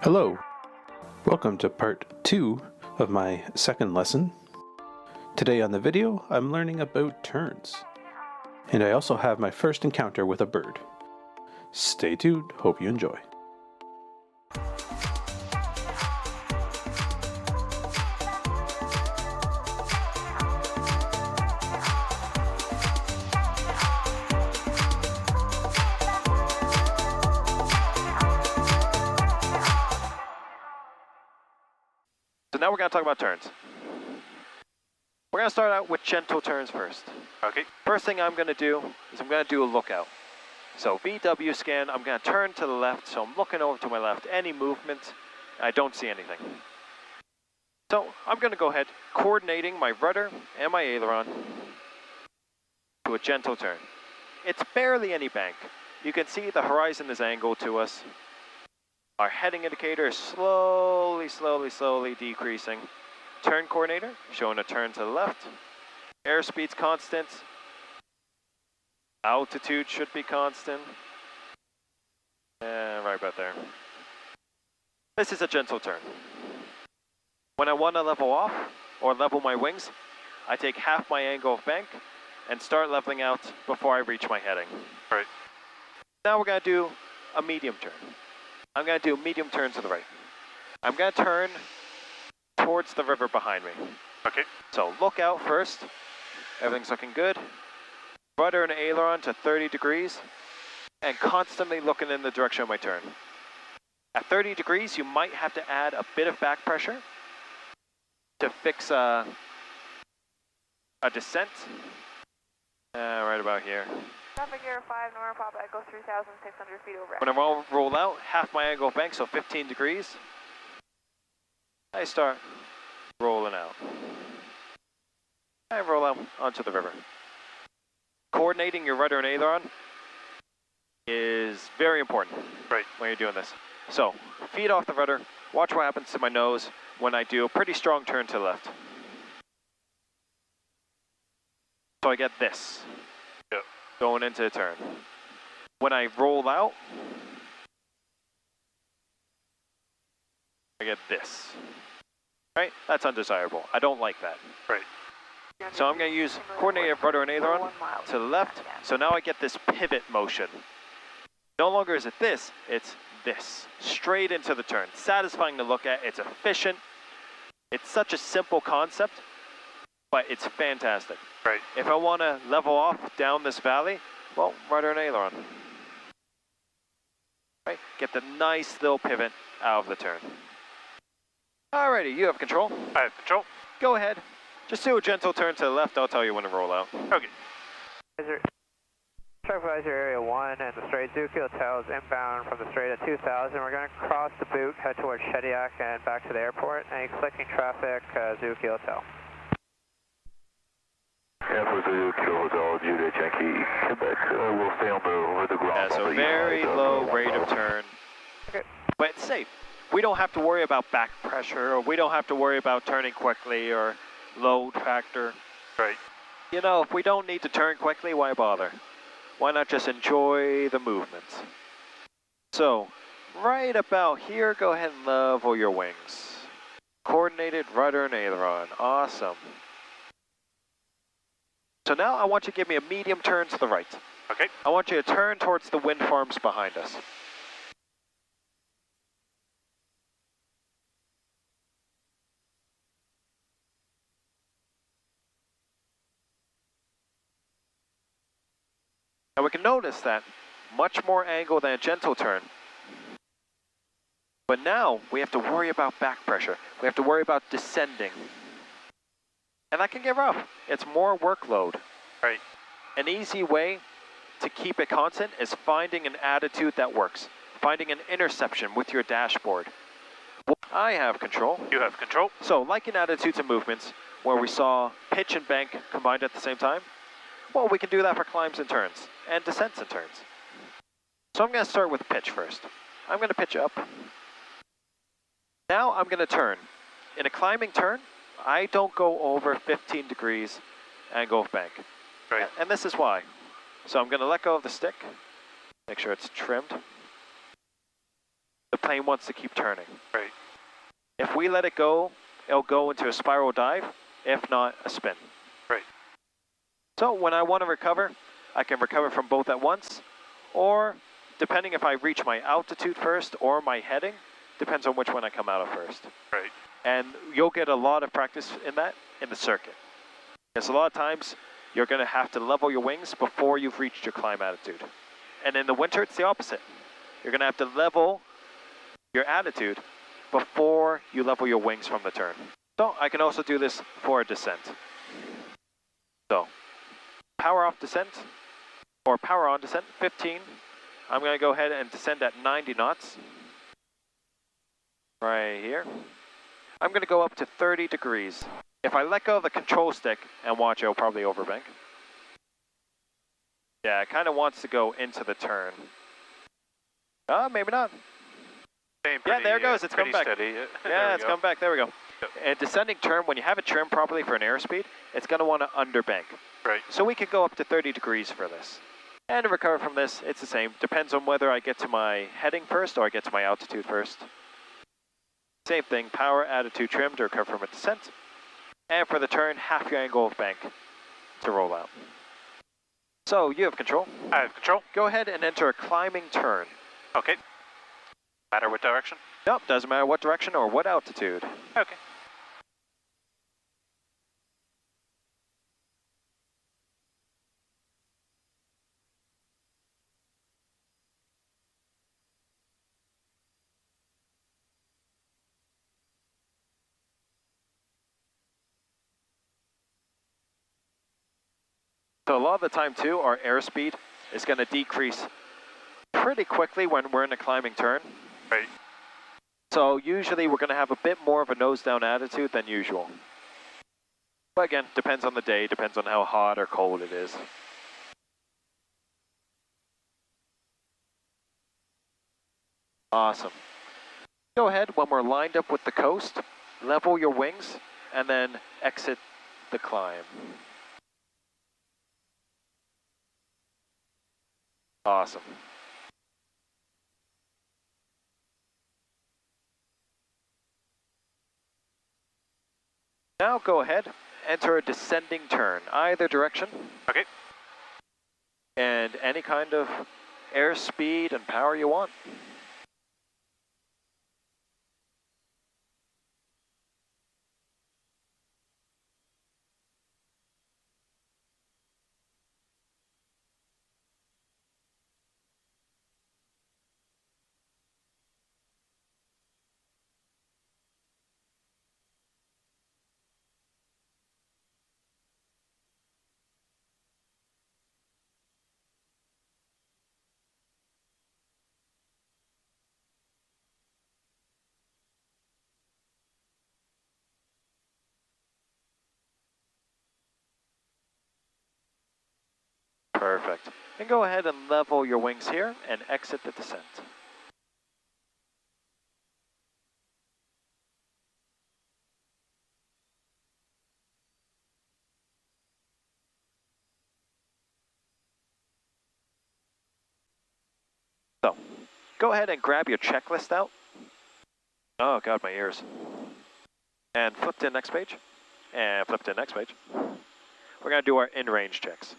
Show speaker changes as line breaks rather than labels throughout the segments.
Hello, welcome to part 2 of my second lesson. Today on the video, I'm learning about turns. And I also have my first encounter with a bird. Stay tuned, hope you enjoy.
So now we're going to talk about turns. We're going to start out with gentle turns first.
Okay.
First thing I'm going to do is I'm going to do a lookout. So VW scan, I'm going to turn to the left, so I'm looking over to my left. Any movement, I don't see anything. So I'm going to go ahead, coordinating my rudder and my aileron to a gentle turn. It's barely any bank. You can see the horizon is angled to us. Our heading indicator is slowly decreasing. Turn coordinator, showing a turn to the left. Airspeed's constant. Altitude should be constant. Right about there. This is a gentle turn. When I want to level off, or level my wings, I take half my angle of bank and start leveling out before I reach my heading.
Right.
Now we're going to do a medium turn. I'm going to do a medium turn to the right. I'm going to turn towards the river behind me.
Okay.
So look out first. Everything's looking good. Rudder and aileron to 30 degrees and constantly looking in the direction of my turn. At 30 degrees, you might have to add a bit of back pressure to fix a descent. Right about here.
Traffic Air 5, Nora Papa Echo 3,600 feet over.
When I roll out, half my angle of bank, so 15 degrees, I start rolling out. I roll out onto the river. Coordinating your rudder and aileron is very important when you're doing this. So, feet off the rudder, watch what happens to my nose when I do a pretty strong turn to the left. So I get this.
Yep.
Going into the turn. When I roll out, I get this. Right? That's undesirable. I don't like that.
Right.
So I'm going to use coordinated rudder and aileron to the left. So now I get this pivot motion. No longer is it this, it's this. Straight into the turn. Satisfying to look at. It's efficient. It's such a simple concept, but it's fantastic.
Right.
If I want to level off down this valley, well, rudder and aileron. Right? Get the nice little pivot out of the turn. Alrighty, you have control.
I have control.
Go ahead. Just do a gentle turn to the left. I'll tell you when to roll out.
Okay.
Supervisor Area 1 and the straight Zuki Hotel is inbound from the straight at 2000. We're going to cross the boot, head towards Shediac and back to the airport. Any clicking traffic, Zuki Hotel.
Airport Zuki Hotel, Judah Yankee, Quebec. We'll stay on the ground.
Yeah, so very low rate of turn.
Okay.
But it's safe. We don't have to worry about back pressure, or we don't have to worry about turning quickly, or load factor.
Right.
You know, if we don't need to turn quickly, why bother? Why not just enjoy the movements? So, right about here, go ahead and level your wings. Coordinated rudder and aileron. Awesome. So now I want you to give me a medium turn to the right.
Okay.
I want you to turn towards the wind farms behind us. Now we can notice that much more angle than a gentle turn. But now we have to worry about back pressure. We have to worry about descending. And that can get rough. It's more workload.
Right.
An easy way to keep it constant is finding an attitude that works. Finding an interception with your dashboard. I have control.
You have control.
So like in attitudes and movements, where we saw pitch and bank combined at the same time, well, we can do that for climbs and turns, and descents and turns. So I'm going to start with pitch first. I'm going to pitch up. Now I'm going to turn. In a climbing turn, I don't go over 15 degrees angle of bank.
Right.
And this is why. So I'm going to let go of the stick, make sure it's trimmed. the plane wants to keep turning.
Right.
If we let it go, it'll go into a spiral dive, if not a spin.
Right.
So when I want to recover, I can recover from both at once, or depending if I reach my altitude first or my heading, depends on which one I come out of first.
Right.
And you'll get a lot of practice in that in the circuit. Because a lot of times you're going to have to level your wings before you've reached your climb attitude. And in the winter, it's the opposite. You're going to have to level your attitude before you level your wings from the turn. So I can also do this for a descent. So power off descent, or power on descent, 15. I'm going to go ahead and descend at 90 knots. Right here. I'm going to go up to 30 degrees. If I let go of the control stick and watch, it'll probably overbank. Yeah, it kind of wants to go into the turn. Maybe not. Yeah, there it goes. It's come back.
Steady.
Yeah, it's come back. There we go.
Yep.
And descending turn, when you have it trimmed properly for an airspeed, it's going to want to underbank.
Right.
So we could go up to 30 degrees for this. And to recover from this, it's the same. Depends on whether I get to my heading first or I get to my altitude first. Same thing, power, attitude trimmed to recover from a descent. And for the turn, half your angle of bank to roll out. So you have control.
I have control.
Go ahead and enter a climbing turn.
Okay. Matter what direction?
Nope, doesn't matter what direction or what altitude.
Okay.
So a lot of the time too, our airspeed is going to decrease pretty quickly when we're in a climbing turn.
Right.
So usually we're going to have a bit more of a nose down attitude than usual. But again, depends on the day, depends on how hot or cold it is. Awesome. Go ahead, when we're lined up with the coast, level your wings and then exit the climb. Awesome. Now go ahead, enter a descending turn, either direction.
Okay.
And any kind of airspeed and power you want. Perfect. And go ahead and level your wings here and exit the descent. So, go ahead and grab your checklist out. Oh God, my ears. And flip to the next page. And flip to the next page. We're going to do our in-range checks.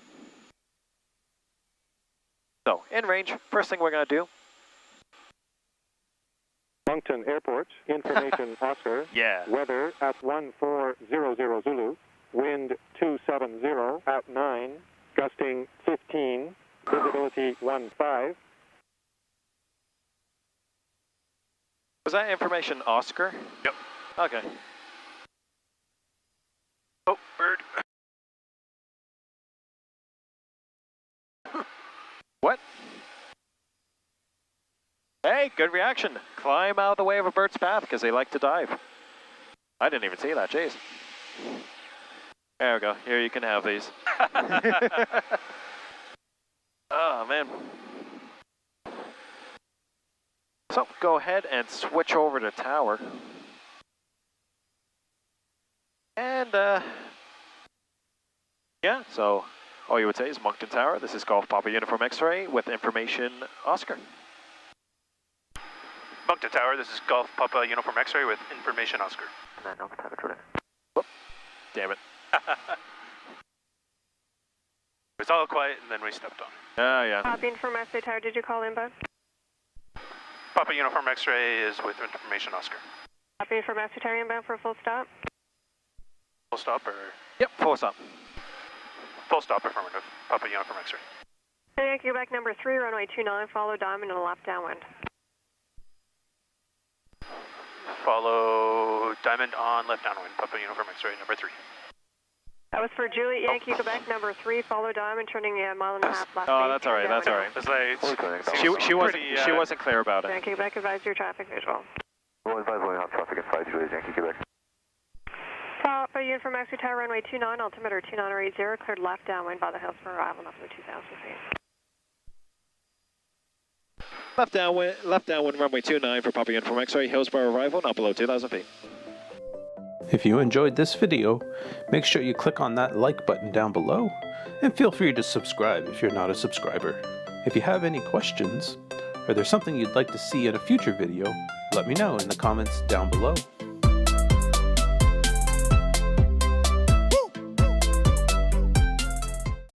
So, in range, first thing we're going to do.
Moncton Airport, information Oscar.
Yeah.
Weather at 1400 Zulu, wind 270 at 9, gusting 15, visibility 15.
Was that information Oscar?
Yep.
Okay.
Oh, bird.
What? Hey, good reaction. Climb out of the way of a bird's path because they like to dive. I didn't even see that, jeez. There we go. Here, you can have these. Oh, man. So, go ahead and switch over to tower. And, yeah, so all you would say is Moncton Tower. This is Golf Papa Uniform X-Ray with information Oscar.
Moncton Tower, this is Golf Papa Uniform X-Ray with information Oscar.
Damn it.
It was all quiet and then we stepped on it.
Yeah.
Copying from SA Tower, did you call inbound?
Papa Uniform X-Ray is with information Oscar.
Copying from SA Tower inbound for a full stop?
Full stop or?
Yep, full stop.
Full stop, affirmative. Papa Uniform X-Ray.
Yankee Quebec number 3, runway 29, follow Diamond and left downwind.
Follow Diamond on left downwind, Papa Uniform X-Ray number 3.
That was for Juliet Yankee Quebec number 3, follow Diamond, turning a mile and a half left.
Oh, that's all right. That's all right.
It's like,
She wasn't clear about it.
Yankee Quebec, advise your traffic visual.
Well, advise on traffic at 5 Juliet Yankee Quebec.
Papa Uniform X-Ray Tower, runway 29, altimeter 2980, cleared left downwind by the hills for arrival, up to 2,000 feet.
Left downwind, runway 29 for Papa Uniform X-Ray, Hillsborough arrival, not below 2,000 feet.
If you enjoyed this video, make sure you click on that like button down below, and feel free to subscribe if you're not a subscriber. If you have any questions, or there's something you'd like to see in a future video, let me know in the comments down below.